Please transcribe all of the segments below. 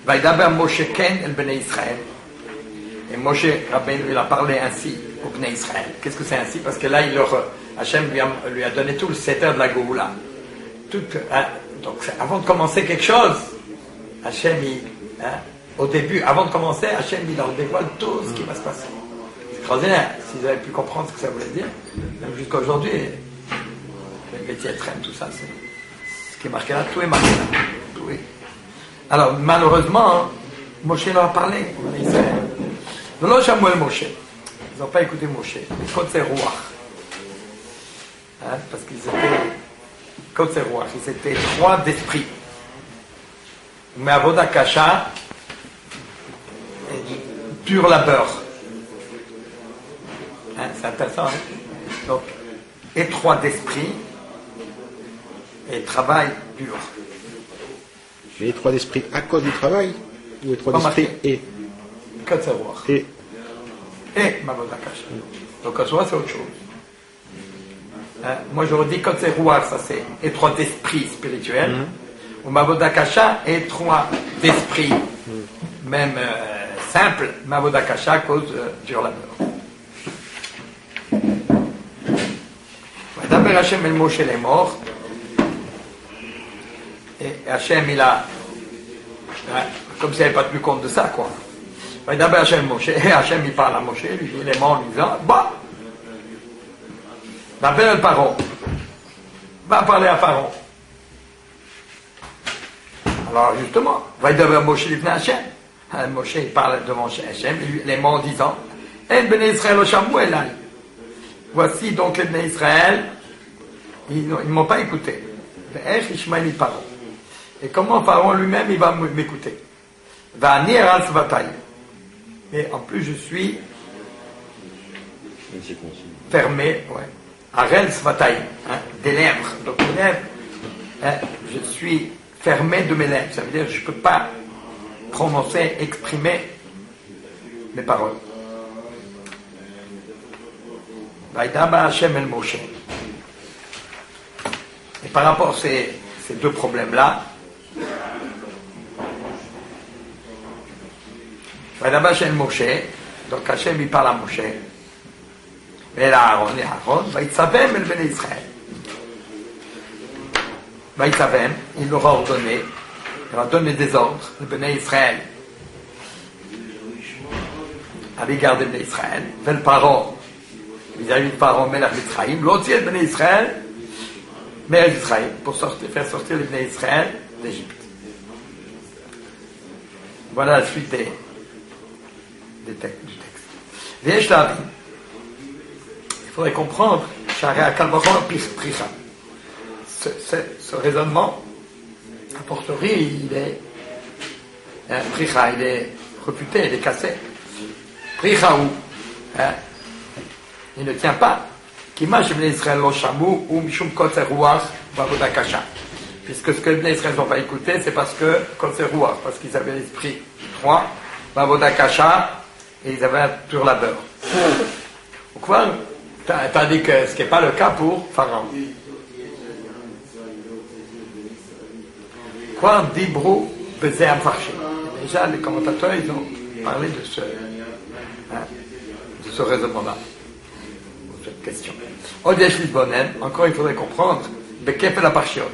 Vaïdaber Moshe Ken el Bnei Israël. Et Moshe Rabbeinu, il a parlé ainsi au Bnei Israël. Qu'est-ce que c'est ainsi? Parce que là, Hachem lui a donné tout le setter de la Goula. Donc, avant de commencer quelque chose, Hachem, au début, avant de commencer, Hachem, il leur dévoile tout ce qui va se passer. C'est extraordinaire. S'ils avaient pu comprendre ce que ça voulait dire, même jusqu'à aujourd'hui, les métiers traînent, tout ça, c'est ce qui est marqué là, tout est marqué là. Tout est. Alors, malheureusement, Moshe leur a parlé, en Israël. Non, Samuel Moshe. Ils n'ont pas écouté Moshe. Kotzer Ruach. Parce qu'ils étaient Kotzer Ruach. Ils étaient trois d'esprit. Mais Avoda Kasha, dur labeur. C'est intéressant. Donc, étroit d'esprit et travail dur. Mais étroit d'esprit à cause du travail ou étroit d'esprit et Kotzer Ruach. Et Avoda Kasha. Donc, Kotzer Ruach, c'est autre chose. Moi, j'aurais dit Kotzer Ruach, ça c'est étroit d'esprit spirituel. Ou Avoda Kasha, étroit d'esprit, même simple, Avoda Kasha à cause dur labeur. D'abord, Hachem el Moshe est mort. Et Hachem, il a. Comme s'il n'avait pas tenu compte de ça, quoi. D'abord, Hachem Moshe. Et Hachem, il parle à Moshe, lui, il est mort en lui disant bah D'abord, le Pharaon. Va parler à Pharaon. Alors, justement, d'abord, Moshe, il venait à Hachem. Moshe, il parle devant Hachem, il est mort en disant En Bnei Israël, au Shamou Elai. Voici donc les Bnei Israël, ils ne m'ont pas écouté. Et comment Pharaon lui-même, il va m'écouter? Et en plus, je suis fermé, Arel Svatay, des lèvres. Donc les lèvres, je suis fermé de mes lèvres. Ça veut dire que je ne peux pas prononcer, exprimer mes paroles. Vaïdaba Hachem el Moshe. Et par rapport à ces deux problèmes-là, Vaïdaba Hachem el Moshe, donc Hachem il parle à Moshe, et là Aaron, Vaïtzavem el Bnei Israël. Vaïtzavem, il leur a ordonné, il leur a donné des ordres, le Bnei Israël, à l'égard de Bnei Israël, vel Paro, vis-à-vis de Pharaon, Melech Mitzrayim, l'autre de Bnei Israël, Melech Mitzrayim, pour faire sortir les Bnei Israël d'Égypte. Voilà la suite du texte. Il faudrait comprendre, ce raisonnement, a fortiori, il est Pricha, il est refuté, il est cassé. Pricha où il ne tient pas. Puisque ce que les Bnei Israël n'ont pas écouté, c'est parce que Kotzer Ruach, parce qu'ils avaient l'esprit droit, Avoda Kasha, et ils avaient un pur labeur. Pourquoi? Tandis que ce qui n'est pas le cas pour Pharaon. Quoi Dibru Bezéam Farché. Déjà, les commentateurs, ils ont parlé de ce raisonnement-là. Cette question. Odesh Lisbonen, encore il faudrait comprendre, Bekef la Parchiot.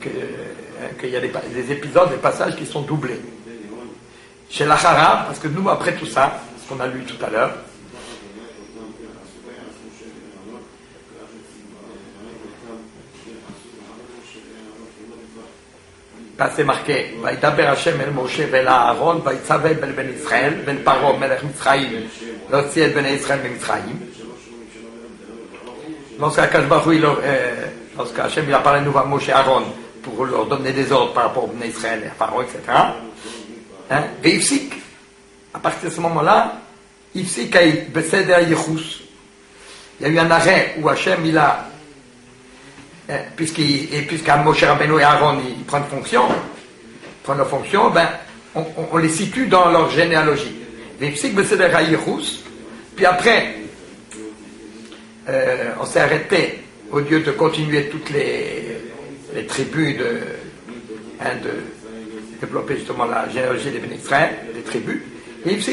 Qu'il y a des épisodes, des passages qui sont doublés. Chez l'Achara, parce que nous, après tout ça, ce qu'on a lu tout à l'heure, c'est marqué, Vaïdaber Hachem el Moshe vel Aaron, Vaïtzavel bel Ben Israël, vel Paro melech Mitzrayim, l'otzi el Ben Israël ben Mitzrayim. Lorsque Hachem il a parlé de nouveau à Moshe et Aaron pour leur donner des ordres par rapport au Ben Israël et à Paro, etc. Et Ifsik, à partir de ce moment-là, Ifsik a Beseder Yechus. Il y a eu un arrêt où Hachem il a puisqu'à Moshe Rabbeinu et Aaron ils prennent leur fonction, ben, on les situe dans leur généalogie. Puis après, on s'est arrêté, au lieu de continuer toutes les tribus développer justement la généalogie des Béné Israël, des tribus. Et il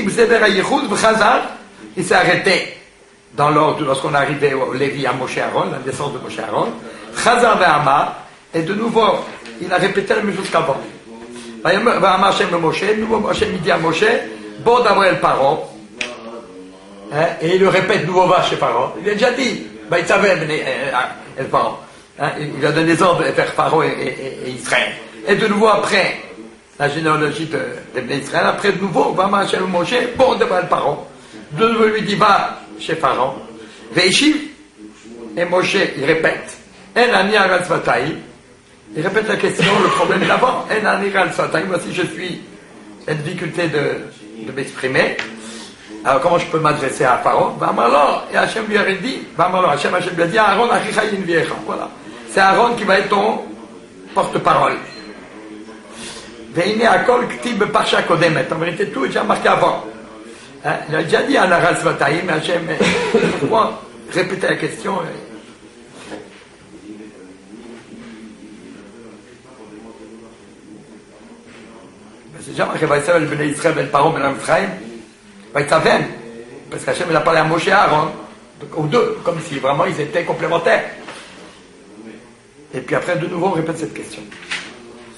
s'est arrêté dans l'ordre lorsqu'on est arrivé au Lévi à Moshe Aaron, la naissance de Moshe Aaron. Chazar ve'amar, et de nouveau, il a répété la même chose qu'avant. Ve'amar Hashem le Moshe, de nouveau Hashem dit à Moshe, bon d'avoir le Paro, et il le répète de nouveau va chez Paro. Il a déjà dit, il savait le Paro. Il a donné des ordres vers Paro et Israël. Et de nouveau après la généalogie de Israël, après de nouveau, va marcher le Moshe, bon devant le Paro. De nouveau lui dit, va chez Pharaon. Veishiv, et Moshe, il répète, il répète la question, le problème d'avant, voici je suis, la difficulté de m'exprimer. Alors comment je peux m'adresser à Pharaon? Et Hachem lui a dit, Hachem lui a dit, Aaron, voilà. C'est Aaron qui va être ton porte-parole. Veine akol ktib parsha kodemet. En vérité, tout est déjà marqué avant. Il a déjà dit à Naral Svatayim, mais Hachem, pourquoi répéter la question? C'est déjà marqué, Vaïsavel, Bnei Israël, Ben Paro, Ben Amifraïm, Vaïsaven, parce qu'Hachem, il a parlé à Moshe et Aaron, aux deux, comme si vraiment ils étaient complémentaires. Et puis après, de nouveau, on répète cette question.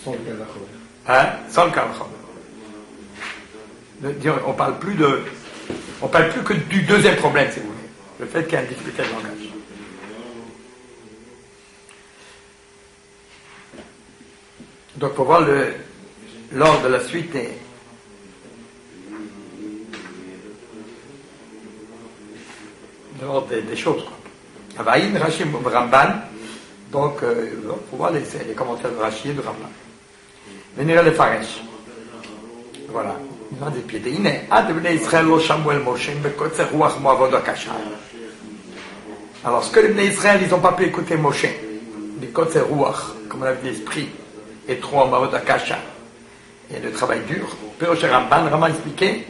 Sans le Sans le Kalachon. On parle plus que du deuxième problème, si vous voulez. Le fait qu'il y a une difficulté de langage. Donc, pour voir l'ordre de la suite et de l'ordre des choses, quoi. Avaïn, Rachim, Ramban. Donc, pour voir les commentaires de Rashi et de Ramban. Venir les Faresh. Voilà. Il a des pieds. Alors, ce que les Bnei Israël, ils n'ont pas pu écouter Moshe, les Kotzer Ruach, comme on a vu l'esprit, et trop en Mavod Akasha, et le travail dur. Péroche Ramban, Ramban expliqué.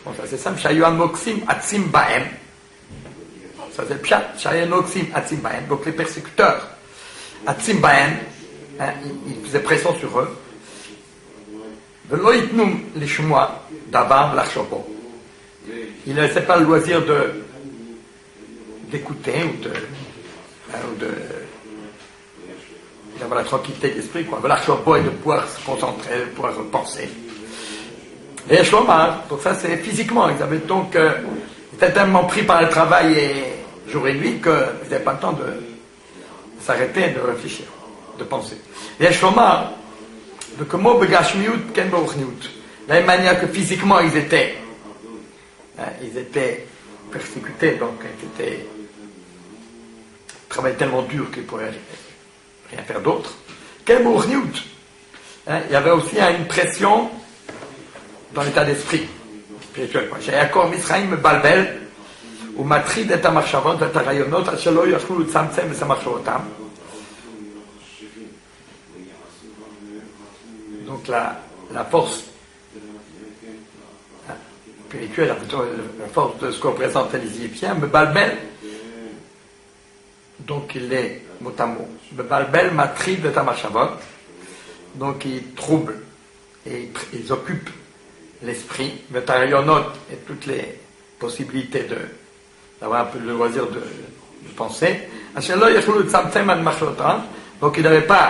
Bon, ça c'est simple. Shayu Amoksim Atzim Baem. Ça c'est le pshat. Shayu Amoksim Atzim Baem. Donc les persécuteurs, Atzim Baem, ils faisaient pression sur eux. Velo Itnum Lishmoa Davar Lachshopo. Ils ne laissaient pas le loisir d'écouter ou d'avoir la tranquillité d'esprit, quoi. Lachshopo et de pouvoir se concentrer, de pouvoir penser. Et Shlomar, donc ça c'est physiquement, ils avaient donc étaient tellement pris par le travail et jour et nuit qu'ils n'avaient pas le temps de s'arrêter, de réfléchir, de penser. Et Shlomar, de comment begashmiut ken bauchniut. De la même manière que physiquement ils étaient persécutés, donc ils travaillaient tellement dur qu'ils ne pourraient rien faire d'autre. Ken bauchniut. Il y avait aussi une pression dans l'état d'esprit spirituel. Shayakor Misraim balbel ou matrid et amachshavot et arayonot ashelo yachlu tzamtzem et samachshovotam. Donc la force spirituelle, la force de ce qu'on représente les Égyptiens, me balbel, donc il est mot à mot. Me balbel matrid et amachshavot, donc il trouble et ils occupent l'esprit, Vetarayonot et toutes les possibilités d'avoir un peu le loisir de penser. Donc il n'avait pas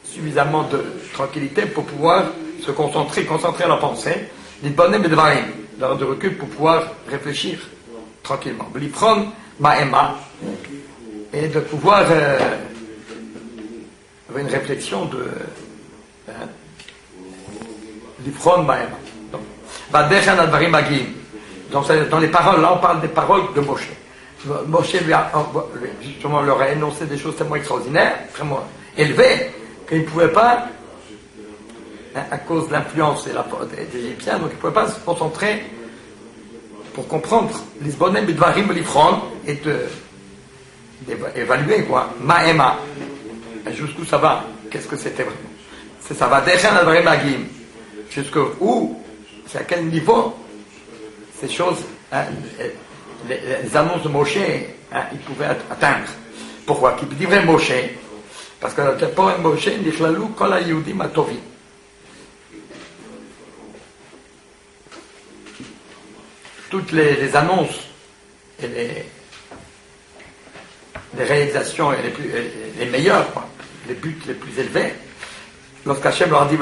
suffisamment de tranquillité pour pouvoir se concentrer la pensée, d'avoir de recul pour pouvoir réfléchir tranquillement. L'ifron ma'ema, et de pouvoir avoir une réflexion de l'ifron ma'ema. Donc dans les paroles, là on parle des paroles de Moshe. Moshe justement leur a énoncé des choses tellement extraordinaires, vraiment élevées, qu'il ne pouvait pas, à cause de l'influence des Égyptiens, donc il ne pouvait pas se concentrer pour comprendre l'isbonem bidvarim l'ifron et d'évaluer quoi, ma'ema, jusqu'où ça va, qu'est-ce que c'était vraiment. C'est ça va dechan advarim magim, jusqu'où, c'est à quel niveau ces choses, les annonces de Moshe, ils pouvaient atteindre. Pourquoi? Qu'il dit vrai Moshe, parce que le poème Moshe, Nichlalou kol haYehudim hatovim. toutes les annonces et les réalisations les meilleures, quoi, les buts les plus élevés, lorsqu'Hachem leur a dit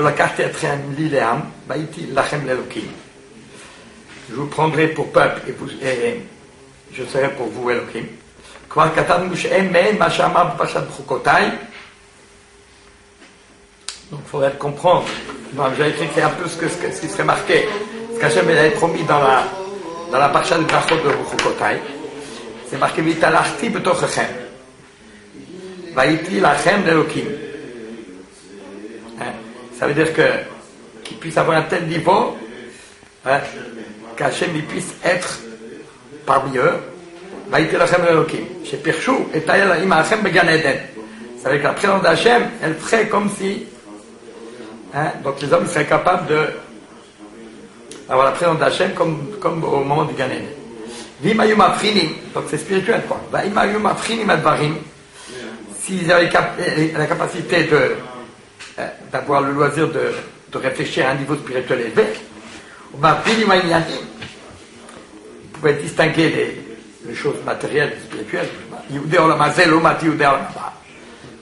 je vous prendrai pour peuple et je serai pour vous Elohim. Donc il faudrait comprendre. J'ai écrit que c'est un peu ce qui serait marqué. Ce qu'Hachem avait promis dans la parasha de Brachot de Chukotai. C'est marqué V'talachti b'tochechem. Va'iti lachem l'Elohim. Ça veut dire qu'il puisse avoir un tel niveau, qu'Hachem puisse être parmi eux. Va'iti lachem l'Elohim. Chez Pirchou, et Tayel ima Hachem began Eden. Ça veut dire que la présence d'Hachem, elle ferait comme si, donc les hommes seraient capables d'avoir la présence d'Hachem comme au moment du Gan Eden. V'imayum afrinim, donc c'est spirituel quoi. V'imayum afrinim advarim. S'ils avaient la capacité d'avoir le loisir de réfléchir à un niveau spirituel élevé, ils pouvaient distinguer les choses matérielles et spirituelles,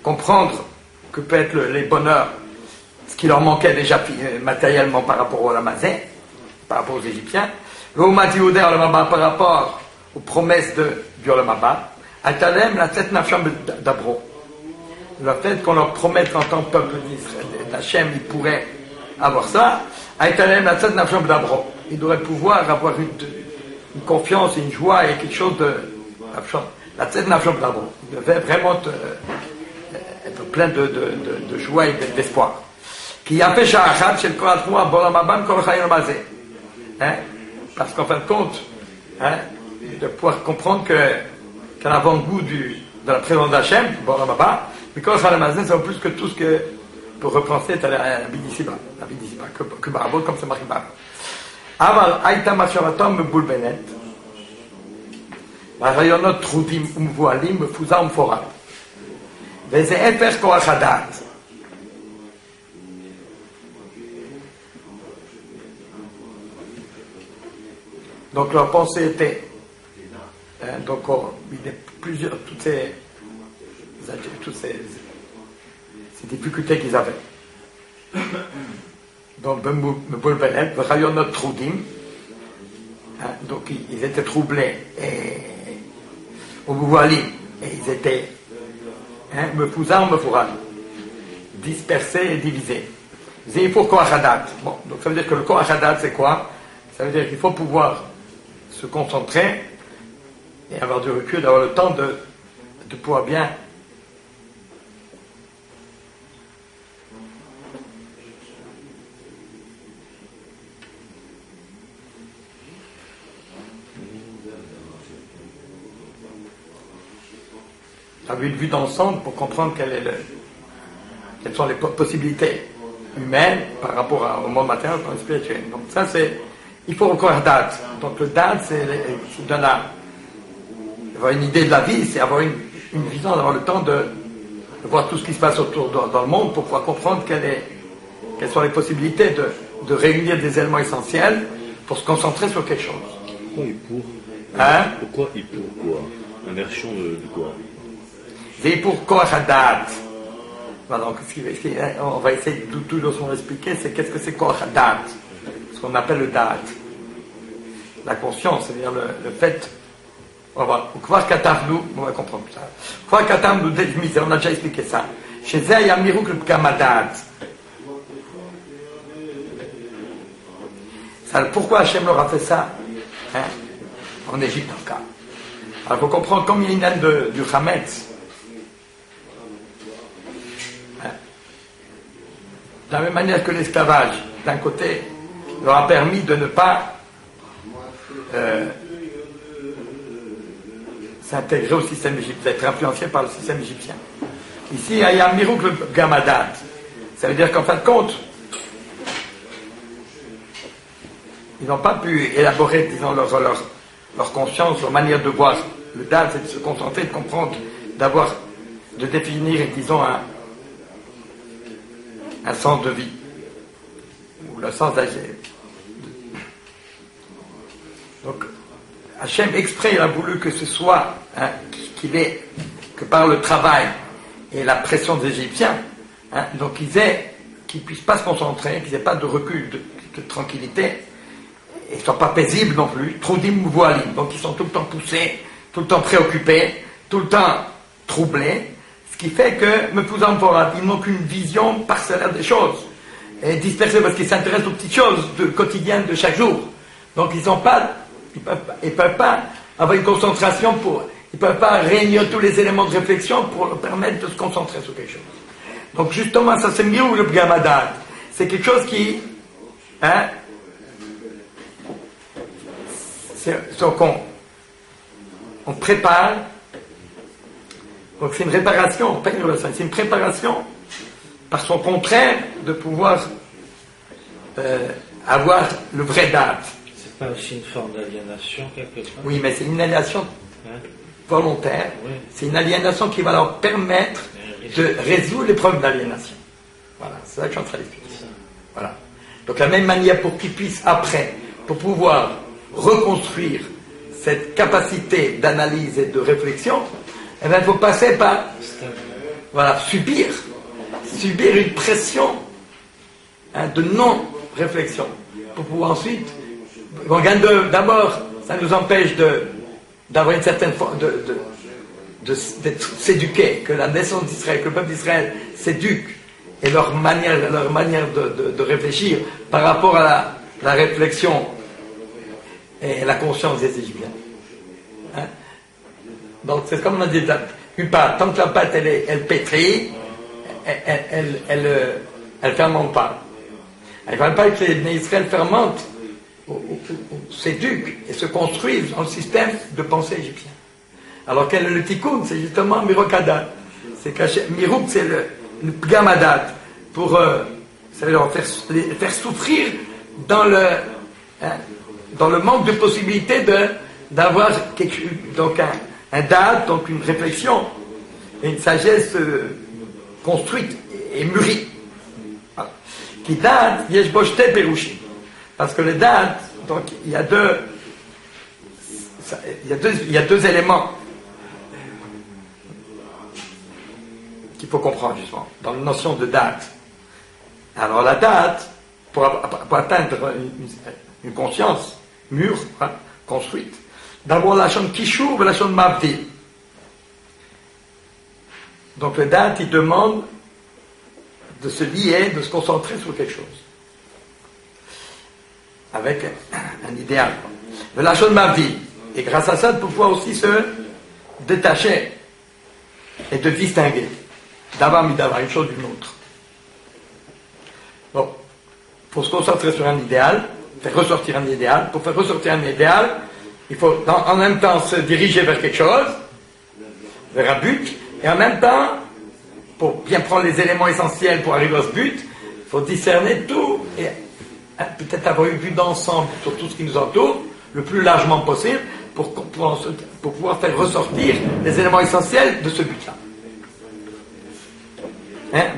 comprendre que peut être les bonheurs, ce qui leur manquait déjà matériellement par rapport au Lamazé, par rapport aux Égyptiens, par rapport aux promesses du Olamaba, Atalem la tête nafsham d'Abro. Le fait qu'on leur promette en tant que peuple d'Hachem, ils pourraient avoir ça, Atalem la tête nafsham d'Abro. Ils devraient pouvoir avoir une confiance, une joie et quelque chose de la tête nafsham d'Abro. Ils devaient vraiment être plein de joie et d'espoir. Qui a fait Sha'achad chez le Koratmoua, Bolamabam, Korachayim Mazé. Parce qu'en fin de compte, de pouvoir comprendre qu'un avant-goût de la présence d'Hachem, Bolamabam, mais Korachayim Mazé, c'est en plus que tout ce que pour repenser la Bidisiba, que Barabot, comme c'est marqué Barabot. Aval, Aïta Machavatom, Boulbenet, Rayonot, Troudim, Umvualim, Fouza, Umfora. וזה הפך כוח הדעת. Donc leur pensée était, donc il y a plusieurs, toutes ces difficultés qu'ils avaient. Donc Bemboulbenet, Rayonot Troudim, donc ils étaient troublés et Umvualim, et ils étaient me poussant, me fourra, dispersé et divisé. Il faut Kohachadat. Bon, donc ça veut dire que le Kohachadat c'est quoi? Ça veut dire qu'il faut pouvoir se concentrer et avoir du recul, d'avoir le temps de pouvoir bien avoir une vue d'ensemble pour comprendre quelles sont les possibilités humaines par rapport au monde matériel et spirituel. Donc ça c'est, il faut encore date. Donc le date c'est donne avoir une idée de la vie, c'est avoir une vision, d'avoir le temps de voir tout ce qui se passe autour dans le monde pour pouvoir comprendre quelles sont les possibilités de réunir des éléments essentiels pour se concentrer sur quelque chose. Pourquoi et pour Pourquoi et pour quoi? Inversion de quoi? C'est pour Kohachadat. Donc, on va essayer de tout doucement expliquer, c'est qu'est-ce que c'est Kohachadat, ce qu'on appelle le Dat. La conscience, c'est-à-dire le fait. On va voir. Kvar Katarnu, on va comprendre ça. Kvar Katarnu, on a déjà expliqué ça. Chez Zé, il y a Miruk le Kamadat. Pourquoi Hachem leur a fait ça en Égypte, en tout cas. Alors, il faut comprendre, comme il y a une haine du Hametz, de la même manière que l'esclavage, d'un côté, leur a permis de ne pas s'intégrer au système égyptien, d'être influencé par le système égyptien. Ici, il y a un Miruk le Gamadat. Ça veut dire qu'en fin de compte, ils n'ont pas pu élaborer, disons, leur conscience, leur manière de voir. Le dad, c'est de se concentrer, de comprendre, de définir, disons, un sens de vie, ou le sens d'agir. Donc, Hachem exprès il a voulu que ce soit que par le travail et la pression des Égyptiens, donc qu'ils ne puissent pas se concentrer, qu'ils n'aient pas de recul, de tranquillité, et ne soient pas paisibles non plus, trop d'immobilisme, donc ils sont tout le temps poussés, tout le temps préoccupés, tout le temps troublés, ce qui fait que, me posant pour ils n'ont qu'une vision parcellaire des choses, et dispersés parce qu'ils s'intéressent aux petites choses quotidiennes de chaque jour. Donc ils peuvent pas avoir une concentration ils peuvent pas réunir tous les éléments de réflexion pour leur permettre de se concentrer sur quelque chose. Donc justement, ça c'est mieux le Gamadat. C'est quelque chose qui, donc on prépare. Donc c'est une réparation, pas une relation, c'est une préparation par son contraire de pouvoir avoir le vrai date. C'est pas aussi une forme d'aliénation quelque part? Oui, mais c'est une aliénation volontaire. Oui. C'est une aliénation qui va leur permettre de résoudre les problèmes d'aliénation. Voilà, c'est ça que je suis en train d'expliquer. Voilà. Donc la même manière pour qu'ils puissent après, pour pouvoir reconstruire cette capacité d'analyse et de réflexion, eh bien, il faut passer par subir une pression de non-réflexion pour pouvoir ensuite. D'abord, ça nous empêche d'avoir une certaine forme d'être s'éduquer, que la naissance d'Israël, que le peuple d'Israël s'éduque et leur manière de réfléchir par rapport à la réflexion et la conscience des Égyptiens. Donc c'est comme on a dit, une pâte, tant que la pâte elle pétrit, elle fermente pas. Il ne fallait pas que les Bnei Israël fermentent, s'éduquent et se construisent dans le système de pensée égyptien. Alors quel est le tikkun? C'est justement Mirokadat. C'est Mirouk, c'est le Pgamadat, pour leur faire souffrir dans le manque de possibilité d'avoir donc un date, donc une réflexion, une sagesse construite et mûrie. Voilà. Qui date, yeshboshte perushim. Parce que le date, donc il y a deux éléments qu'il faut comprendre justement dans la notion de date. Alors la date, pour atteindre une conscience mûre, construite, d'abord la chaîne Kishur et la chaîne Mavdil. Donc le date, il demande de se lier, de se concentrer sur quelque chose. Avec un idéal. Mais la chaîne Mavdil. Et grâce à ça, de pouvoir aussi se détacher et de distinguer d'avoir une chose d'une autre. Bon, pour se concentrer sur un idéal, faire ressortir un idéal, pour faire ressortir un idéal, il faut en même temps se diriger vers quelque chose, vers un but, et en même temps, pour bien prendre les éléments essentiels pour arriver à ce but, il faut discerner tout et peut-être avoir une vue d'ensemble sur tout ce qui nous entoure, le plus largement possible, pour pouvoir faire ressortir les éléments essentiels de ce but-là.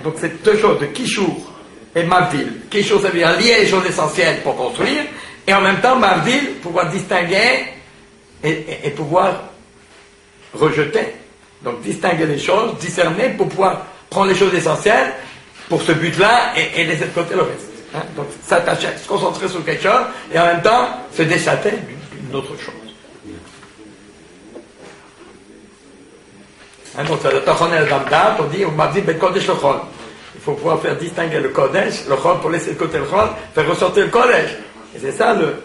Donc c'est deux choses, de Kishur et Mavdil. Kishur, ça veut dire lier les choses essentielles pour construire, et en même temps Mavdil, pouvoir distinguer et pouvoir rejeter. Donc distinguer les choses, discerner pour pouvoir prendre les choses essentielles pour ce but-là et laisser de côté le reste. Donc s'attacher, se concentrer sur quelque chose et en même temps se déchater d'une autre chose. Donc c'est le Tachonel Damdat, on dit, on m'a dit, ben Kodesh le Chol. Il faut pouvoir faire distinguer le Kodesh, le Chol pour laisser de côté le Chol, faire ressortir le Kodesh. Et c'est ça le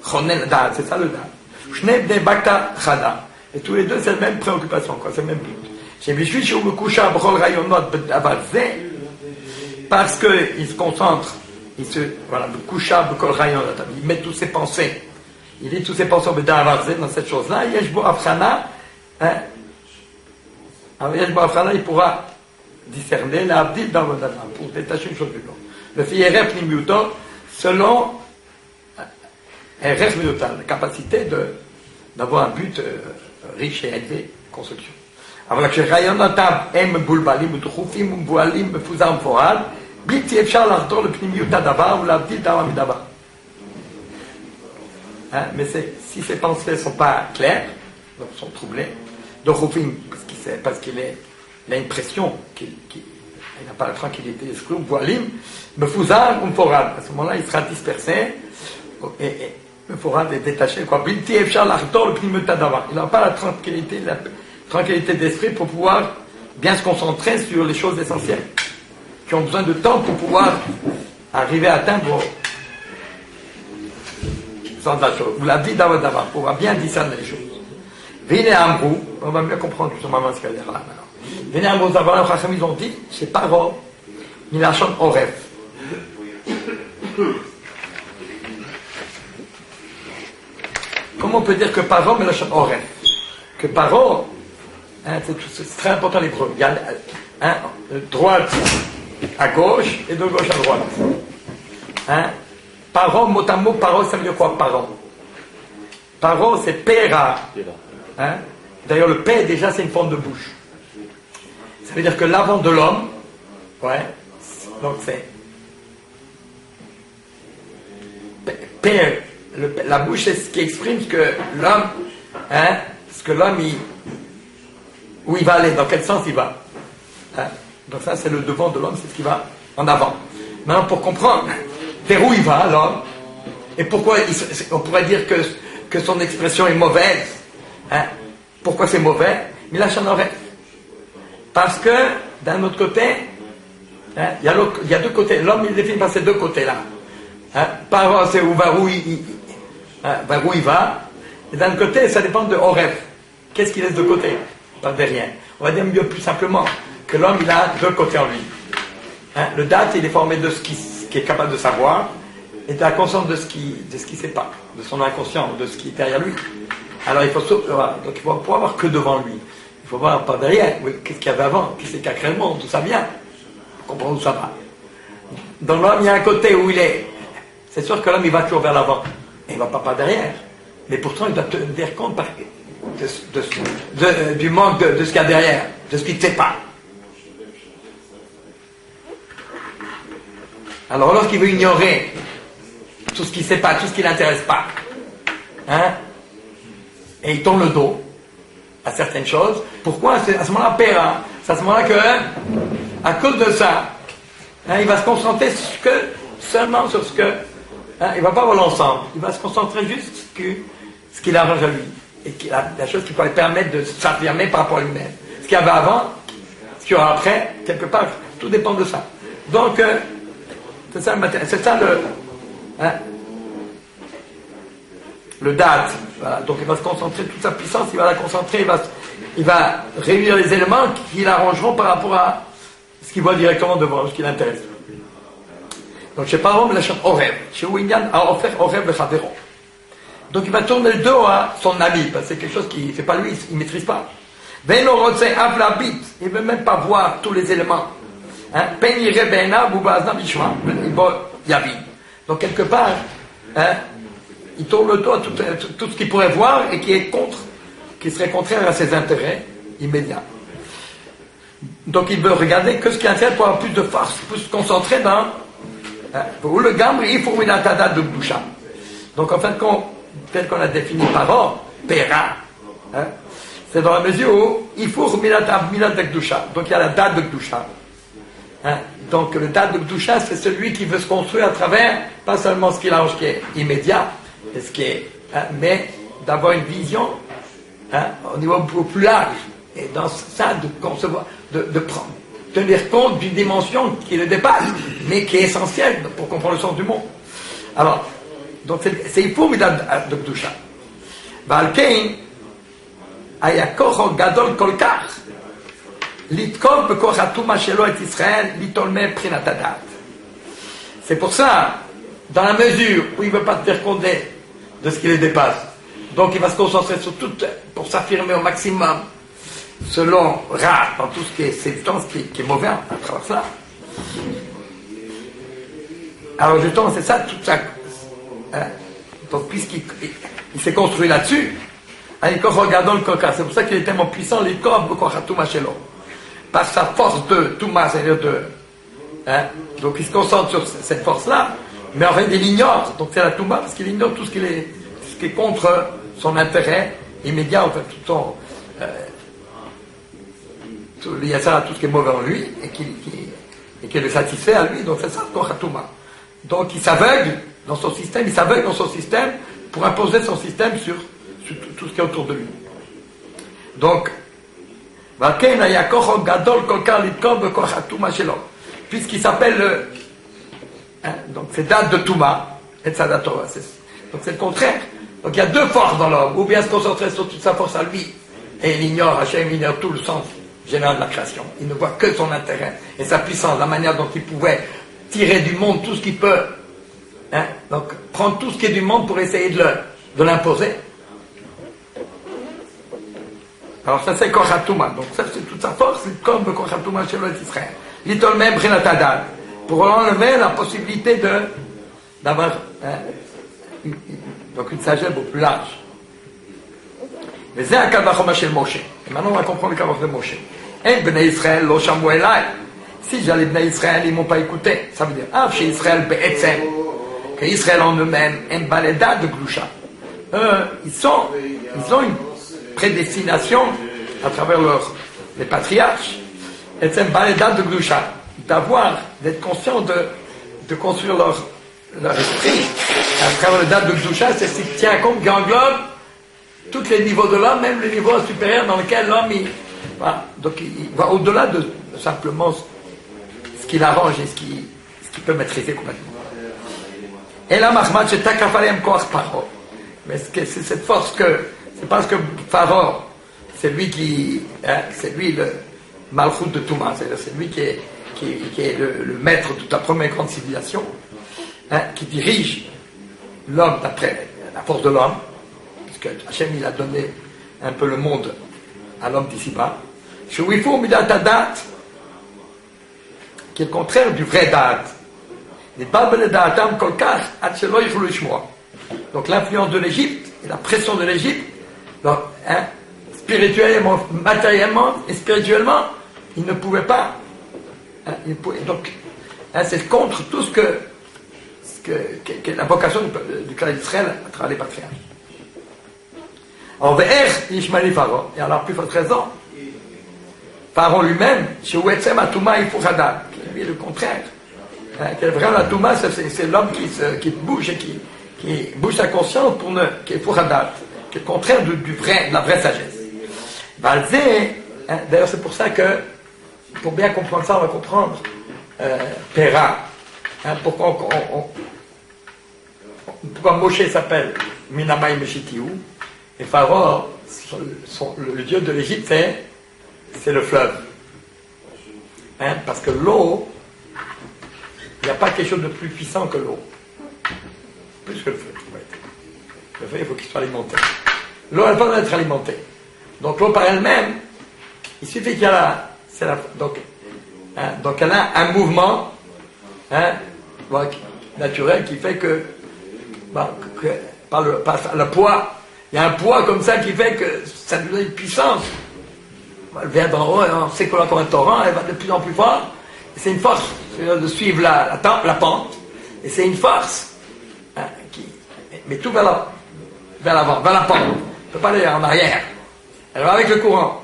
Chonel Dad, c'est ça le Dad. Shnei Bnei Bakta Chada. Et tous les deux, c'est la même préoccupation, quoi, c'est le même but. Chez Mishvi, chez Umukusha, Bchol Rayonot, B'Avadze, parce qu'il se concentre, Kusha, Bchol Rayonot, il met toutes ses pensées, il dit toutes ses pensées dans cette chose-là, Yeshbo Afchana, alors Yeshbo Afchana, il pourra discerner l'Abdil dans le Dana, pour détacher une chose de l'autre. Le Fiyeref Nimiuto, selon RF Minutal, la capacité d'avoir un but riche et élevé, construction. אבל כשרעיונותיו הם מבולבלים ודחופים ומבוהלים מפוזר ומפורט, בלתי אפשר לחדור לפנימיות הדבר ולהבדיל דבר מדבר. Hein, mais si ses pensées ne sont pas claires, donc sont troublées, donc parce qu'il a une pression, il n'a pas la tranquillité d'esprit, voilim, mefuzar ou forad. À ce moment-là, il sera dispersé, et mefurad est détaché, quoi. Il n'a pas la tranquillité d'esprit pour pouvoir bien se concentrer sur les choses essentielles, qui ont besoin de temps pour pouvoir arriver à atteindre la chose, ou la vie d'Avadava, pour pouvoir bien discerner les choses. Vine Amrou, on va mieux comprendre justement ce qu'il y a là maintenant. Vine Amrou, ils ont dit, c'est Paro, Milachon Oref. Comment on peut dire que Paro, Milachon Oref? Que Paro, hein, c'est très important l'hébreu. Il y a droite à gauche et de gauche à droite. Hein? Paro, mot à mot, paro, ça veut dire quoi, paro? Paro, c'est pera. Hein? D'ailleurs, le P, déjà, c'est une forme de bouche. Ça veut dire que l'avant de l'homme, ouais, donc c'est P, la bouche, c'est ce qui exprime ce que l'homme, hein, où il va aller, dans quel sens il va. Hein? Donc ça, c'est le devant de l'homme, c'est ce qui va en avant. Maintenant, pour comprendre vers où il va, l'homme, et pourquoi on pourrait dire que son expression est mauvaise. Hein? Pourquoi c'est mauvais? Mais là, j'en aurais. Parce que, d'un autre côté, hein, il y a deux côtés. L'homme, il définit par ces deux côtés-là. Hein? Par c'est vers où il va. Et d'un autre côté, ça dépend de Oref. Qu'est-ce qu'il laisse de côté? Pas derrière. On va dire mieux plus simplement que l'homme, il a deux côtés en lui. Hein? Le date, il est formé de ce qui est capable de savoir, et de la conscience de ce qui ne sait pas, de son inconscient, de ce qui est derrière lui. Alors il faut pouvoir voir que devant lui. Il faut voir pas derrière. Qu'est-ce qu'il y avait avant? Qui c'est qui a créé le monde? D'où ça vient? Pour comprendre où ça va. Dans l'homme, il y a un côté où il est. C'est sûr que l'homme, il va toujours vers l'avant. Et il ne va pas derrière. Mais pourtant, il doit tenir compte du manque de ce qu'il y a derrière, de ce qu'il ne sait pas. Alors lorsqu'il veut ignorer tout ce qu'il ne sait pas, tout ce qui ne l'intéresse pas, hein, et il tourne le dos à certaines choses, pourquoi? C'est à ce moment-là, Péra, c'est à ce moment-là que, à cause de ça, hein, il va se concentrer seulement sur ce que, hein, il ne va pas voir l'ensemble, il va se concentrer juste sur ce qui l'arrange à lui, et la chose qui pourrait permettre de s'affirmer par rapport à lui-même. Ce qu'il y avait avant, ce qu'il y aura après, quelque part, tout dépend de ça. Donc, c'est ça le date. Voilà. Donc il va se concentrer, toute sa puissance, il va la concentrer, il va réunir les éléments qui l'arrangeront par rapport à ce qu'il voit directement devant, ce qui l'intéresse. Donc chez Paro, la chambre Oreb, chez Winyan, a offert Oreb le Chavero. Donc il va tourner le dos à son ami, parce que c'est quelque chose qui, c'est pas lui, il ne maîtrise pas. Veno Rotse Avlabit, il ne veut même pas voir tous les éléments. Donc quelque part, hein, il tourne le dos à tout ce qu'il pourrait voir et qui serait contraire à ses intérêts immédiats. Donc il veut regarder que ce qui est intérêt pour avoir plus de force, plus se concentrer dans pour le gamme, il faut une atada de boucha. Donc en fait, tel qu'on a défini par or, Péra, hein, c'est dans la mesure où il faut milat de Gdusha. Donc il y a la date de Gdusha. Hein? Donc le date de Gdusha, c'est celui qui veut se construire à travers, pas seulement ce qui arrange, qui est immédiat, et ce qui est, hein, mais d'avoir une vision, hein, au niveau beaucoup plus large. Et dans ça, de concevoir, de tenir compte d'une dimension qui le dépasse, mais qui est essentielle pour comprendre le sens du monde. Alors, donc c'est il faut de Gdusha. Valkein, ayakocho gadol kolkar. C'est pour ça, dans la mesure où il ne veut pas tenir compte de ce qui le dépasse, donc il va se concentrer sur tout pour s'affirmer au maximum selon Ra, dans tout ce qui est substance qui est mauvais à travers cela. Alors justement, c'est ça, tout ça. Hein? Donc puisqu'il s'est construit là-dessus, c'est pour ça qu'il est tellement puissant, par sa force de Touma, c'est-à-dire de. Hein? Donc il se concentre sur cette force-là, mais en fait il l'ignore, donc c'est la Touma, parce qu'il ignore tout ce qui est contre son intérêt immédiat, enfin tout le yasser à tout ce qui est mauvais en lui et qui le satisfait à lui. Donc c'est ça, Kochatuma. Donc il s'aveugle dans son système, pour imposer son système sur tout ce qui est autour de lui. Donc, puisqu'il s'appelle donc c'est date de Touma et Tzadat Torah. Donc c'est le contraire. Donc il y a deux forces dans l'homme, ou bien se concentrer sur toute sa force à lui, et il ignore, Hachem ignore tout le sens général de la création. Il ne voit que son intérêt et sa puissance, la manière dont il pouvait tirer du monde tout ce qu'il peut. Donc prendre tout ce qui est du monde pour essayer de l'imposer. Alors ça c'est Kochatuma. Donc ça c'est toute sa force, c'est comme Kochatuma chez Israël. L'itol même Brinatadad. Pour enlever la possibilité d'avoir donc une sagesse beaucoup plus large. Mais c'est un Kavachoma chez Moshe. Et maintenant on va comprendre le Kavach de Moshe. Et Bnei Israël, lo shamu elai. Si j'ai les Bnei Israël, ils m'ont pas écouté. Ça veut dire, chez Israël, be'etzem, que Israël en eux-mêmes, en baleda de Glusha. Ils ont une prédestination à travers les patriarches. Etzem baleda de Glusha. D'être conscient de construire leur esprit à travers le date de Gdusha, c'est ce qui tient compte, qui englobe tous les niveaux de l'homme, même les niveaux supérieurs dans lesquels l'homme voilà. Donc il va au-delà de simplement ce qu'il arrange et ce qu'il peut maîtriser complètement. Et là, Mahmad, c'est Takafalem Koach Paro. Mais c'est cette force c'est parce que Pharaon, c'est lui c'est lui le Malchut de Touma, c'est lui qui est le maître de la première grande civilisation, qui dirige l'homme d'après la force de l'homme, puisque Hachem il a donné un peu le monde à l'homme d'ici-bas, qui est le contraire du vrai date. Donc l'influence de l'Égypte et la pression de l'Égypte, spirituellement, matériellement et spirituellement, il ne pouvait pas. Donc, c'est contre tout ce que la vocation du clan d'Israël à travers les patriarches. En VR, Ishmael Pharaon, et alors plus forte raison, Pharaon lui-même, chez Ouetzem Atouma Ifouchada, qui est le contraire. Vraiment, la Touma, c'est l'homme qui bouge et qui bouge sa conscience qui est Ifouchada, qui est le contraire de la vraie sagesse. D'ailleurs, c'est pour ça que, pour bien comprendre ça, on va comprendre Péra. Pourquoi Moshe s'appelle Minamai Meshitiou et Pharaon, le dieu de l'Égypte, c'est le fleuve. Parce que l'eau, il n'y a pas quelque chose de plus puissant que l'eau. Plus que le feu. Le feu, il faut qu'il soit alimenté. L'eau, elle va être alimentée. Donc l'eau par elle-même, il suffit qu'il y a donc elle a un mouvement naturel qui fait que par le poids, il y a un poids comme ça qui fait que ça lui donne une puissance. Elle vient d'en haut, on sait qu'on a comme un torrent, elle va de plus en plus fort. Et c'est une force de suivre la pente. Et c'est une force mais tout vers l'avant, vers la pente. Elle ne peut pas aller en arrière. Elle va avec le courant.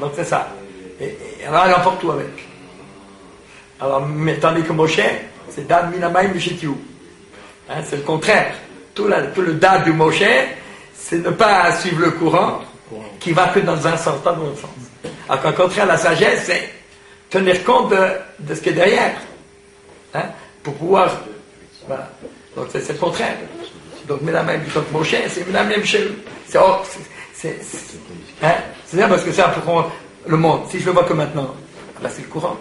Donc c'est ça. Et alors elle emporte tout avec. Alors, tandis que Moshe, c'est Dad Minamai Mishitiou. C'est le contraire. Tout le Dad du Moshe, c'est ne pas suivre le courant qui va que dans un sens, pas dans l'autre sens. Alors qu'au contraire, la sagesse, c'est tenir compte de ce qui est derrière. Pour pouvoir. Voilà. Donc c'est le contraire. Donc Minamai Moshe, c'est Minamai Mishitiou. C'est bien parce que c'est un peu le monde. Si je le vois que maintenant, c'est le courant.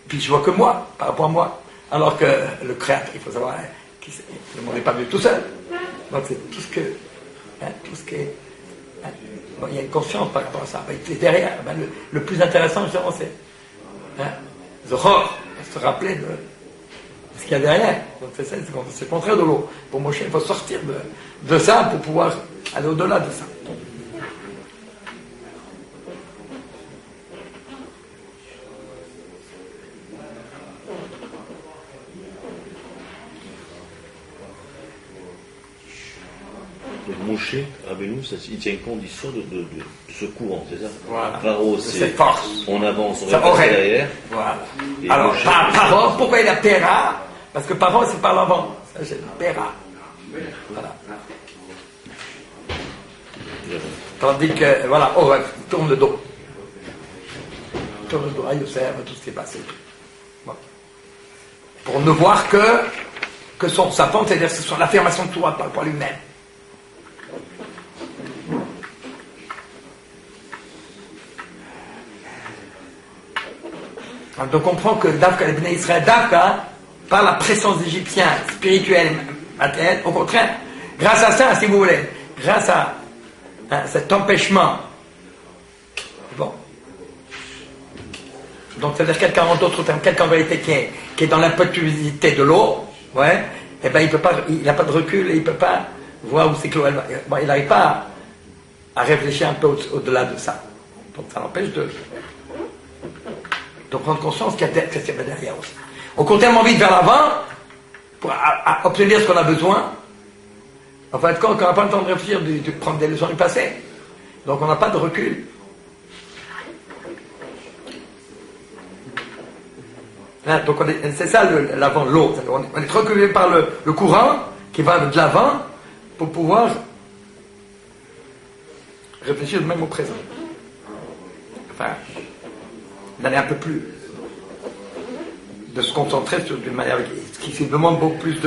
Puis je vois que moi, par rapport à moi. Alors que le créateur, il faut savoir, le monde n'est pas venu tout seul. Donc c'est tout ce que. Bon, il y a une conscience par rapport à ça. Et derrière, le plus intéressant, justement, c'est. Zohor, se rappeler de ce qu'il y a derrière. Donc c'est le contraire de l'eau. Pour Moshe, il faut sortir de ça pour pouvoir aller au-delà de ça. Moshe, Rabbeinu, il tient compte d'histoire de ce courant, c'est ça? Voilà. Paro, C'est c'est force. on avance, on Ça reste aurait. derrière. Voilà. Et Alors, Moshe, Paro, pourquoi il a Péra? Parce que Paro, c'est par l'avant. Ça, c'est Péra. Voilà. Tandis que, voilà, Oref, il tourne le dos. Il tourne le dos à Youssef, à tout ce qui est passé. Bon. Pour ne voir que sa pente, c'est-à-dire que ce soit l'affirmation de Torah par lui-même. Donc on comprend que Dafka, les Bnei Israël, Dafka, par la présence des Égyptiens, spirituelle, matérielle, au contraire, grâce à ça, si vous voulez, grâce à cet empêchement, bon, donc c'est-à-dire quelqu'un en d'autres termes, quelqu'un en vérité qui est dans l'impétuosité de l'eau, ouais, et ben il n'a pas de recul et il ne peut pas voir où c'est que l'eau elle va. Bon, il n'arrive pas à réfléchir un peu au-delà de ça. Donc ça l'empêche de prendre conscience qu'il y a derrière aussi. On court tellement vite vers l'avant pour obtenir ce qu'on a besoin. En fait, quand on n'a pas le temps de réfléchir, de prendre des leçons du passé. Donc on n'a pas de recul. Hein, donc c'est ça l'avant, l'eau. On est reculé par le courant qui va de l'avant pour pouvoir réfléchir même au présent. Enfin, d'aller un peu plus, de se concentrer sur d'une manière qui se demande beaucoup plus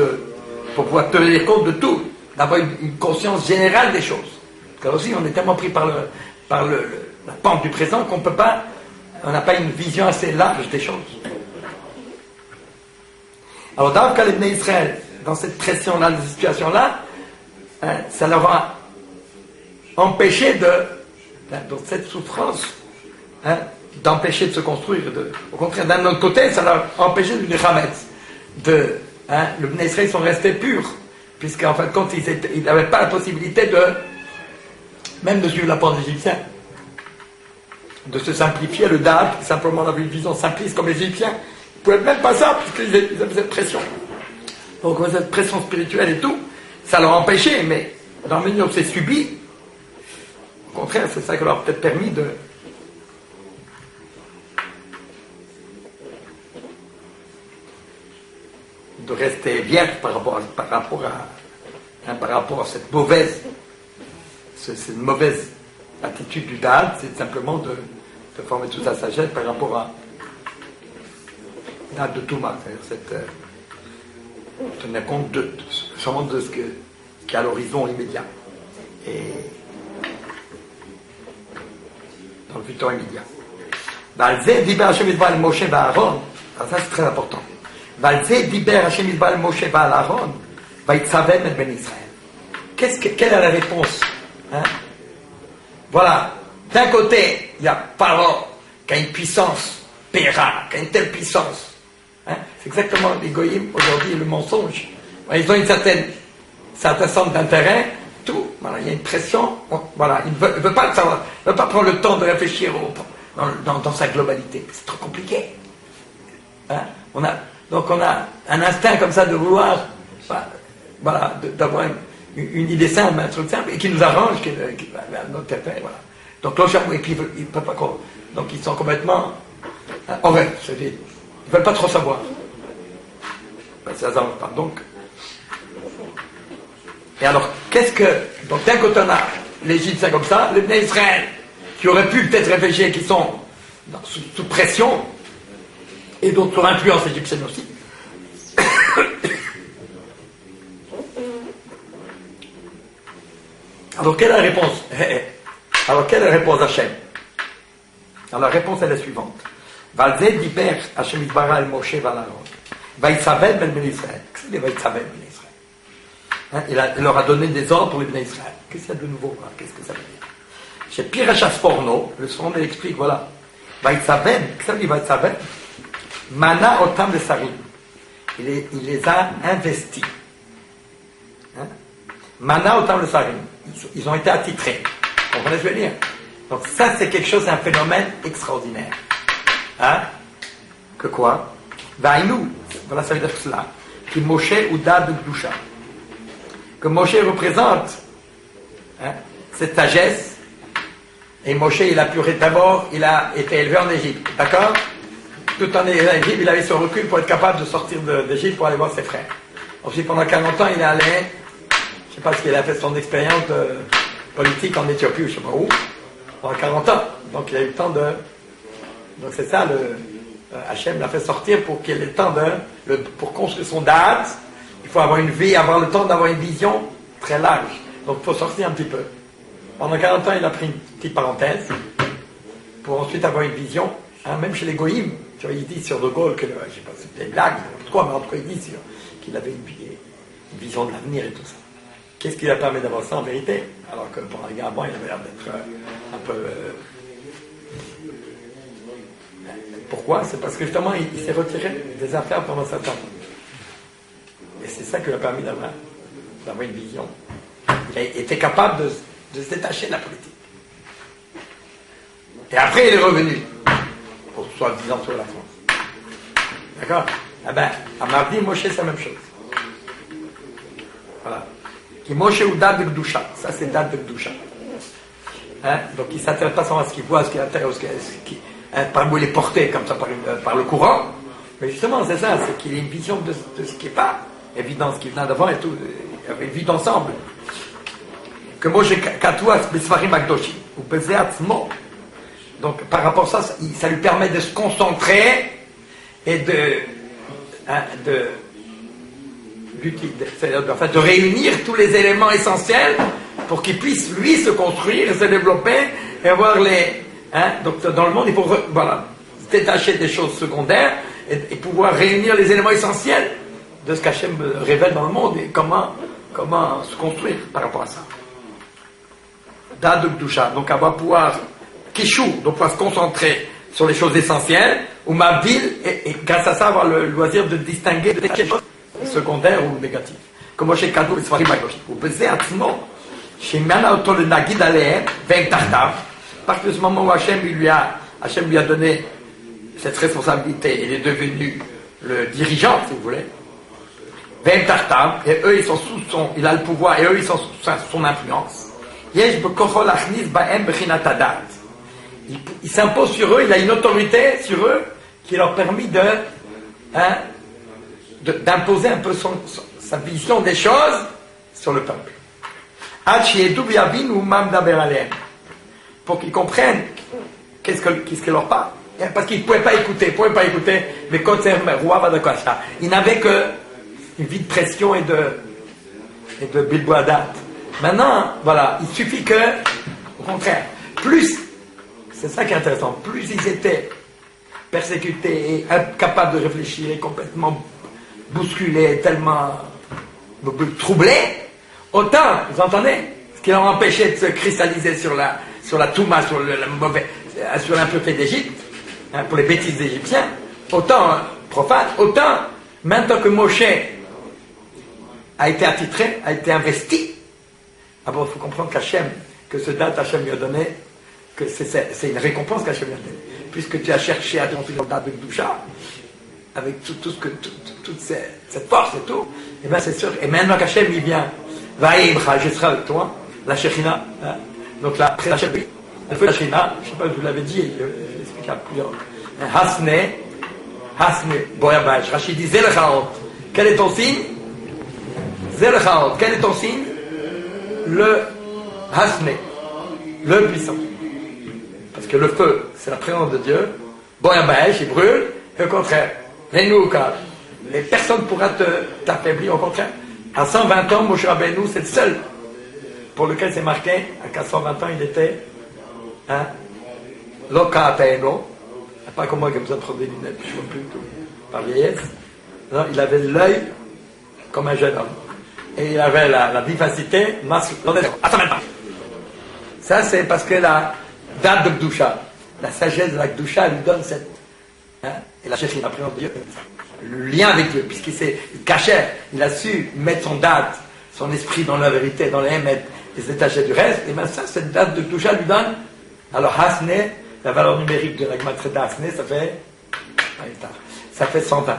pour pouvoir tenir compte de tout, d'avoir une conscience générale des choses. Car aussi on est tellement pris par la pente du présent qu'on peut pas, on n'a pas une vision assez large des choses. Alors dans le Bnei Israël, dans cette pression-là, dans cette situation-là, hein, ça leur a empêché dans cette souffrance, hein, d'empêcher de se construire. Au contraire, d'un autre côté, ça leur a empêché de devenir Hametz. Le Bnei Israël sont restés purs, puisqu'en fin de compte, ils n'avaient pas la possibilité même de suivre la pente égyptienne, de se simplifier le date, simplement d'avoir une vision simpliste comme les Égyptiens. Ils ne pouvaient même pas ça, puisqu'ils avaient cette pression. Donc, cette pression spirituelle et tout, ça leur a empêché, mais dans le milieu où c'est subi, au contraire, c'est ça qui leur a peut-être permis de rester vierge par rapport à cette mauvaise attitude du Dad, c'est simplement de former toute sa sagesse par rapport à Dad de Touma, c'est-à-dire tenir compte seulement de ce qui est à l'horizon immédiat et dans le futur immédiat. Valzé diber Hashem Yisraël Moshe Aaron, ça c'est très important. Valzé diber Hashem Yisraël Moshe Aaron, Vaïtzaven et Ben Israël. Quelle est la réponse? Hein? Voilà, d'un côté, il y a Paro qui a une puissance, Péra, qui a une telle puissance. Hein? C'est exactement l'égoïsme aujourd'hui, le mensonge. Ils ont une certaine centre d'intérêt, tout. Voilà, il y a une pression. Voilà, il ne veut pas le savoir, il ne veut pas prendre le temps de réfléchir dans sa globalité. C'est trop compliqué. Hein? Donc on a un instinct comme ça de vouloir, voilà, d'avoir une idée simple, un truc simple, et qui nous arrange, notre effet, voilà. Donc et puis ils peuvent pas, donc ils sont complètement en rêve, c'est-à-dire, ils ne veulent pas trop savoir. Ça n'arrange pas. Donc, et alors, donc d'un côté on a l'Égyptien comme ça, les Bnei Israël, qui auraient pu peut-être réfléchir, qui sont sous pression, et donc sur influence égyptienne aussi. Alors quelle est la réponse? Alors quelle est la réponse d'Hachem? Alors la réponse est la suivante. Valzé diber Hashem Yisbarah el Moshe Aaron. Vaïtzaven ben Israël. Qu'est-ce que c'est Vaïtzaven ben Israël? Il leur a donné des ordres pour les Bnei Israël. Qu'est-ce qu'il y a de nouveau là? Qu'est-ce que ça veut dire? Chez Pirachas Porno, le Sforon il explique, voilà. Vaïtzaven, qu'est-ce que ça veut dire Vaïtzaven? Mana otam de Sarim. Il les a investis. Hein? Mana otam de Sarim. Ils ont été attitrés. Vous comprenez ce que je veux dire? Donc ça c'est quelque chose, un phénomène extraordinaire. Hein? Que quoi? Vaïnou, voilà, ça veut dire cela. Qui Moshe ou Dad Gdusha. Que Moshe représente hein, cette sagesse. Et Moshe, il a pu d'abord, il a été élevé en Égypte, d'accord? Tout en Égypte, il avait son recul pour être capable de sortir d'Égypte pour aller voir ses frères. Ensuite, pendant 40 ans, il est allé, je sais pas ce qu'il a fait son expérience politique en Éthiopie ou je sais pas où, pendant 40 ans. Donc il a eu le temps de... Donc c'est ça, Hachem l'a fait sortir pour qu'il ait le temps pour construire son date. Il faut avoir une vie, avoir le temps d'avoir une vision très large. Donc il faut sortir un petit peu. Pendant 40 ans, il a pris une petite parenthèse pour ensuite avoir une vision. Hein, même chez les Goïms, tu vois, il dit sur De Gaulle que, je sais pas si c'était une blague, mais en tout cas, il dit qu'il avait une vision de l'avenir et tout ça. Qu'est-ce qui lui a permis d'avoir ça en vérité? Alors que pour un gars avant, il avait l'air d'être un peu... Pourquoi? C'est parce que justement, il s'est retiré des affaires pendant 7 ans. Et c'est ça qui lui a permis d'avoir une vision. Il a été capable de se détacher de la politique. Et après, il est revenu, pour soi-disant sur la France. D'accord? Eh bien, à Mardi, Moshe, c'est la même chose. Voilà. Qui Moshe ou date de Gdusha. Ça, c'est date de Gdusha. Hein? Donc, il ne s'intéresse pas seulement à ce qu'il voit, à ce qu'il intéresse, par où il est porté, comme ça, par le courant. Mais justement, c'est ça, c'est qu'il ait une vision de ce qui n'est pas évident, ce qui vient d'avant et tout. Il y avait une vie d'ensemble. Que Moshe Katouas Besfarim Akdoshi, ou Bezeatzmo. Donc, par rapport à ça, ça lui permet de se concentrer et de réunir tous les éléments essentiels pour qu'il puisse, lui, se construire, se développer et avoir donc, dans le monde, il faut se détacher des choses secondaires et pouvoir réunir les éléments essentiels de ce qu'Hachem révèle dans le monde et comment se construire par rapport à ça. Dad Gdusha, donc avoir pouvoir Kishou, donc pouvoir se concentrer sur les choses essentielles, ou Mabdil, et grâce à ça avoir le loisir de distinguer des choses secondaires ou négatives. Comme chez Kadou, les soirées magiques. Vous pesez un petit mot. Chez Mana Auto le Nagid Aleem, Veng Tartav, parce que ce moment où Hachem lui a donné cette responsabilité, il est devenu le dirigeant, si vous voulez. Veng Tartav, et eux, ils sont il a le pouvoir, et eux, ils sont sous son influence. Il s'impose sur eux, il a une autorité sur eux qui leur permet d'imposer un peu sa vision des choses sur le peuple. Pour qu'ils comprennent qu'est-ce que leur parle. Parce qu'ils ne pouvaient pas écouter, mais quand c'est roi va de quoi ça. Ils n'avaient que une vie de pression et de bilboadat. Maintenant, voilà, il suffit que, au contraire, plus, c'est ça qui est intéressant, plus ils étaient persécutés et incapables de réfléchir et complètement bousculés, tellement troublés, autant, vous entendez, ce qui leur empêchait de se cristalliser sur la Touma, sur l'impureté d'Égypte, pour les bêtises des Égyptiens, autant profane, autant, maintenant que Moshe a été attitré, a été investi, d'abord, il faut comprendre que ce date Hachem lui a donné, que c'est une récompense qu'Hachem lui a donnée. Puisque tu as cherché à construire le date de Gdusha, avec toute cette force et tout, et bien c'est sûr, et maintenant qu'Hachem il vient, Vaïbra, je serai avec toi, la Shekhinah, hein, donc là, après la Shekhinah, la Shekhinah, je ne sais pas, je vous l'avais dit, je l'explique à plusieurs, Hasne, Boyabash, Rachid dit, Zelchaot, quel est ton signe? Zelchaot, quel est ton signe? Le Hasne, le puissant. Parce que le feu, c'est la présence de Dieu. Boyabash, il brûle. Et au contraire, les personnes ne pourront t'affaiblir. Au contraire, à 120 ans, Moshe Rabbeinu, c'est le seul pour lequel c'est marqué qu'à 120 ans, il était Lokaateno. Pas comme moi qui a besoin de prendre des lunettes, je ne vois plus tout, par vieillesse. Non, il avait l'œil comme un jeune homme. Et il avait la vivacité, ça c'est parce que la date de Gdusha, la sagesse de la Gdusha lui donne cette... et la Shekhinah, la présence de Dieu, le lien avec Dieu, puisqu'il s'est caché, il a su mettre son date, son esprit dans la vérité, dans les émettes, et se détacher du reste, et bien ça, cette date de Gdusha lui donne, alors Hasne, la valeur numérique de la Gematria Hasne, ça fait 120.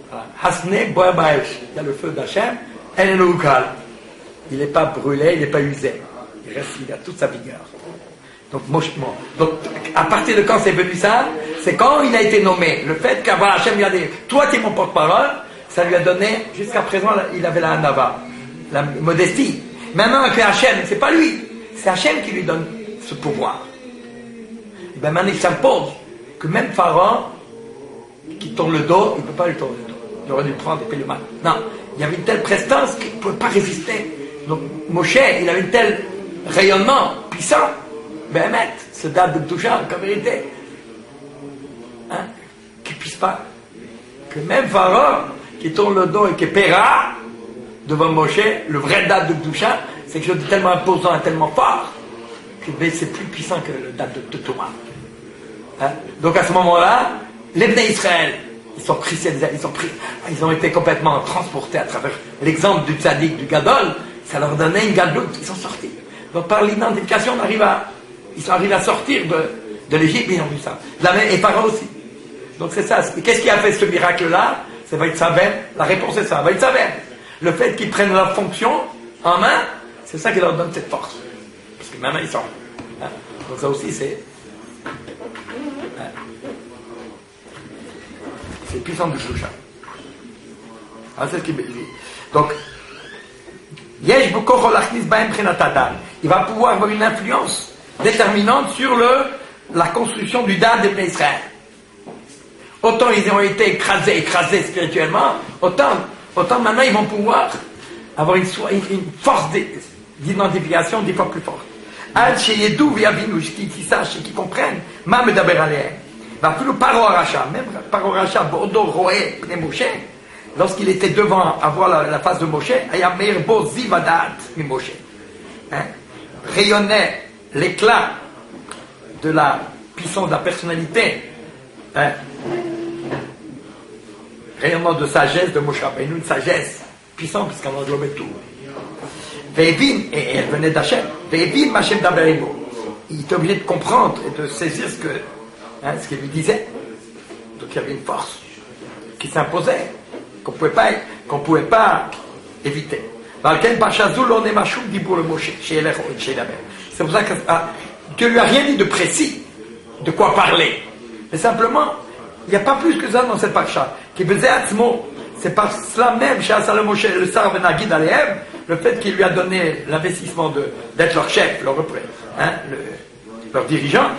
Voilà. Hasne, Boabaesh, il y a le feu d'Hachem, il n'est pas brûlé, il n'est pas usé. il a toute sa vigueur. Donc, à partir de quand c'est venu ça? C'est quand il a été nommé. Le fait qu'Abraham Hachem lui a dit, toi tu es mon porte-parole, ça lui a donné, jusqu'à présent, il avait la hanava, la modestie. Maintenant que Hachem, c'est pas lui, c'est Hachem qui lui donne ce pouvoir. Et bien maintenant il s'impose que même Pharaon, qui tourne le dos, il ne peut pas lui tourner le dos. Il aurait dû le prendre et payer le mal. Non, il y avait une telle prestance qu'il ne pouvait pas résister. Donc Moshe, il avait un tel rayonnement puissant. Ben ce date de Toucha, comme vérité. Hein, qu'il ne puisse pas. Que même Pharaon, qui tourne le dos et qui paiera devant Moshe, le vrai date de Toucha, c'est quelque chose de tellement imposant et tellement fort que c'est plus puissant que le date de Thomas. Hein? Donc à ce moment-là, les Bnei Israël, ils ont été complètement transportés à travers l'exemple du tzaddik, du gadol, ça leur donnait une galoute, ils sont sortis. Donc par l'identification, ils sont arrivés à sortir de l'Égypte, ils ont vu ça. Et Pharaon aussi. Donc c'est ça. Qu'est-ce qui a fait ce miracle-là? C'est Vaïtzaver. La réponse est ça, Vaïtzaver. Le fait qu'ils prennent leur fonction en main, c'est ça qui leur donne cette force. Parce que maintenant ils sont. Hein? Donc ça aussi c'est. Hein? C'est puissant du Shusha. Ah, c'est ce qu'il dit. Donc, il va pouvoir avoir une influence déterminante sur la construction du dard des Bnei Israël. Autant ils ont été écrasés spirituellement, autant maintenant ils vont pouvoir avoir une force d'identification 10 fois plus forte. Al sheyedou v'yavinu, qu'ils sachent et qu'ils comprennent, ma medaber alehem. Même Paro Racha, Bordeaux, Roé, Pnei Moshe, lorsqu'il était devant à voir la face de Moshe, Ayameir Bo Zivadat mi Moshe. Rayonnait l'éclat de la puissance de la personnalité, rayonnement de sagesse de Moshe Rabbeinu, une sagesse puissante puisqu'elle englobait tout. Et elle venait d'Hachem. Ve'evin Machem Daberimo. Il était obligé de comprendre et de saisir ce qu'il lui disait. Donc il y avait une force qui s'imposait, qu'on pouvait pas éviter. C'est pour ça que Dieu lui a rien dit de précis, de quoi parler. Mais simplement, il n'y a pas plus que ça dans cette parcha. C'est par cela même, le fait qu'il lui a donné l'investissement d'être leur chef, leur dirigeant.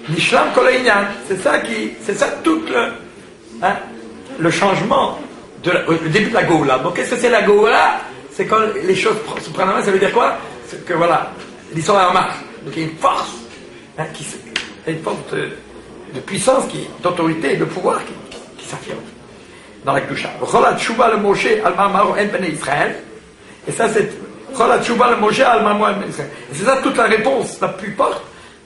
Nishlam Kolaïnian, c'est ça tout le changement, le début de la Goula. Donc qu'est-ce que c'est la Goula? C'est quand les choses se prennent en main, ça veut dire quoi? C'est que voilà, l'histoire est en marche. Donc il y a une force, une force de puissance, d'autorité et de pouvoir qui s'affirme dans la Kedusha. Cholat Tshuva le Moshe al Mamaro en Bnei Israël. Et ça c'est Cholat Tshuva le Moshe al Mamaro en Bnei Israël. Et c'est ça toute la réponse la plus forte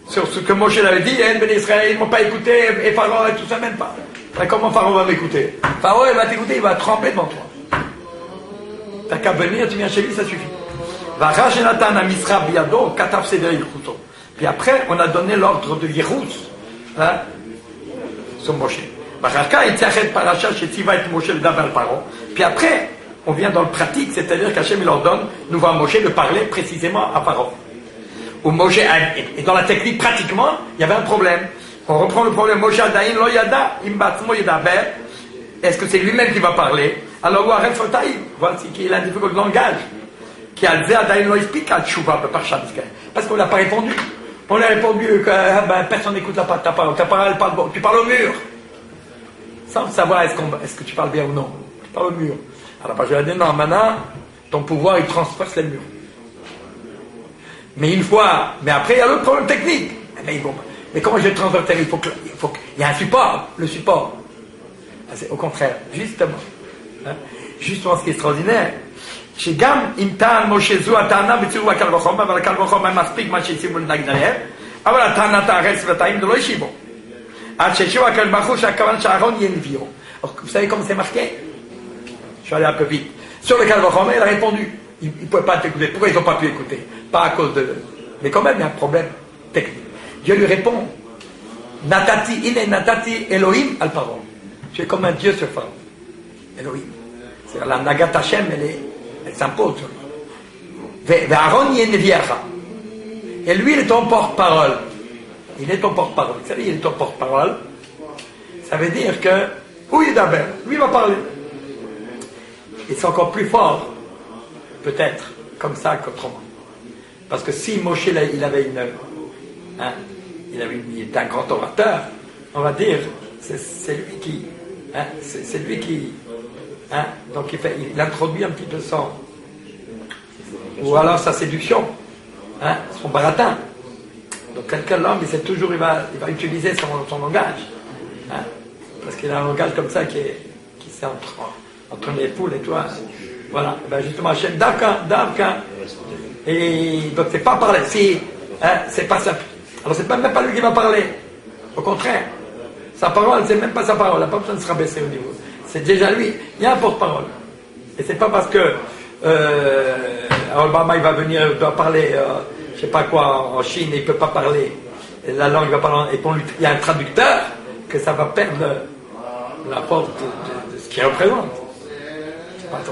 sur ce que Moshe l'avait dit, en Bnei Israël, ils ne m'ont pas écouté, et Pharaon et tout ça, même pas. Et comment Pharaon va m'écouter? Pharaon, il va t'écouter, il va trembler devant toi. T'as qu'à venir, tu viens chez lui, ça suffit. Puis après, on a donné l'ordre de Yérous, sur Moshe. Puis après, on vient dans le pratique, c'est-à-dire qu'Hachem il ordonne, nous voit Moshe de parler précisément à Pharaon. Où Moshe, et dans la technique, pratiquement, il y avait un problème. On reprend le problème. Moshe Adaïn lo yada, imbatzmo yadaber. Est-ce que c'est lui-même qui va parler? Alors, Warren Fotaï, voici qu'il a un difficulté de langage. Qui a dit Adaïn lo ispik al tshuva par Shabbat. Parce qu'on n'a pas répondu. On a répondu que personne n'écoute ta parole. Tu parles au mur. Sans savoir est-ce que tu parles bien ou non. Tu parles au mur. Alors, je lui ai dit non, maintenant, ton pouvoir, il transperce les murs. Mais après il y a le problème technique. Mais comment je vais transverser? Il y a un support, le support. C'est au contraire, justement. Justement ce qui est extraordinaire. Chez Gam, Imtan, Moshe Zou, Atana, Betsuru, Akal Vachom, Akal Vachom, Maspik, Machisim, Nagdalev, Avala Tana, Tares, Vataim, de l'Oishibo. Acheshu, Akal Bachouch, Akavan, Sharon, Yenvio. Vous savez comment c'est marqué? Je suis allé un peu vite. Sur le Kalvachom, il a répondu. Ils ne pouvaient pas t'écouter. Pourquoi ils n'ont pas pu écouter? Pas à cause de... Mais quand même, il y a un problème technique. Dieu lui répond, Natati, ine natati, Elohim, al Paro. Tu es comme un Dieu sur Pharaon. Elohim. C'est-à-dire la Nagat Hashem, elle s'impose sur lui. Ve'aron yeneviacha. Et lui, il est ton porte-parole. Il est ton porte-parole. Vous savez, il est ton porte-parole. Ça veut dire que, oui, d'abord, lui va parler. Et c'est encore plus fort, peut-être, comme ça qu'autrement. Parce que si Moshe, il avait il était un grand orateur, on va dire, c'est lui qui, c'est lui qui, donc il introduit un petit peu son, ou alors sa séduction, son baratin. Donc quelqu'un l'homme, il va utiliser son langage, parce qu'il a un langage comme ça qui s'est entre les poules et toi. Voilà, ben justement, Hachem, Davka. Et donc c'est pas parler, c'est pas simple. Alors c'est même pas lui qui va parler. Au contraire, sa parole, c'est même pas sa parole, elle n'a pas besoin de se rabaisser au niveau. C'est déjà lui, il y a un porte-parole. Et c'est pas parce que Obama il va venir, il doit parler, je sais pas quoi, en Chine, il peut pas parler. Et la langue va parler, et il y a un traducteur, que ça va perdre la force de ce qu'il représente.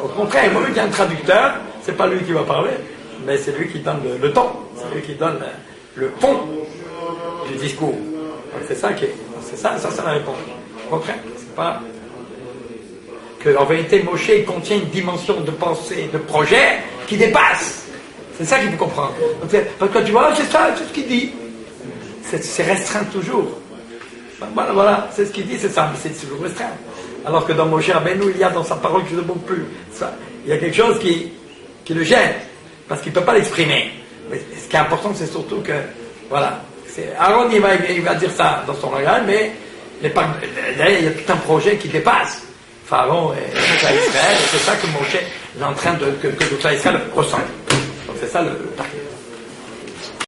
Au contraire, il y a un traducteur, c'est pas lui qui va parler, mais c'est lui qui donne le ton, c'est lui qui donne le fond du discours. Donc c'est ça c'est la réponse. Au contraire, c'est pas que en vérité Moshe contient une dimension de pensée, de projet qui dépasse. C'est ça qu'il faut comprendre. Donc, parce que tu vois, c'est ça, c'est ce qu'il dit. C'est restreint toujours. Voilà, c'est ce qu'il dit, c'est ça, mais c'est toujours restreint. Alors que dans Moshe Rabbeinu, il y a dans sa parole qui ne montre plus. Il y a quelque chose qui le gêne, parce qu'il ne peut pas l'exprimer. Mais ce qui est important, c'est surtout que, voilà, Aaron, il va dire ça dans son langage, mais derrière, il y a tout un projet qui dépasse Pharaon et Israël, et c'est ça que Moshe est en train que tout Israël ressent. Donc c'est ça le